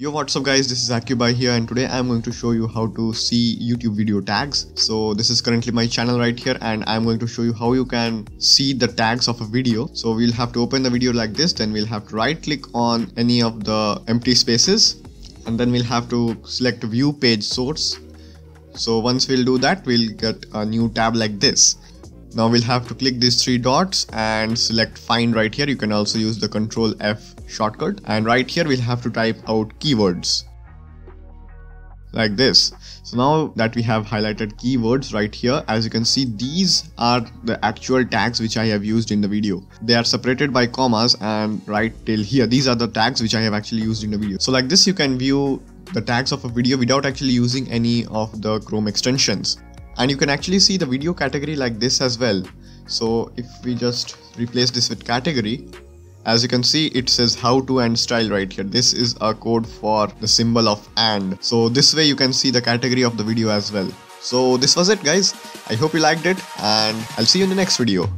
Yo, what's up guys, this is AQUBY here, and today I'm going to show you how to see YouTube video tags. So this is currently my channel right here, and I'm going to show you how you can see the tags of a video. So we'll have to open the video like this, then we'll have to right click on any of the empty spaces, and then we'll have to select view page source. So once we'll do that, we'll get a new tab like this. Now we'll have to click these three dots and select find right here. You can also use the Ctrl F shortcut, and right here we'll have to type out keywords like this. So now that we have highlighted keywords right here, as you can see, these are the actual tags which I have used in the video. They are separated by commas, and right till here these are the tags which I have actually used in the video. So like this you can view the tags of a video without actually using any of the Chrome extensions. And you can actually see the video category like this as well. So if we just replace this with category, as you can see, it says how to and style right here. This is a code for the symbol of and. So this way you can see the category of the video as well. So this was it guys. I hope you liked it, and I'll see you in the next video.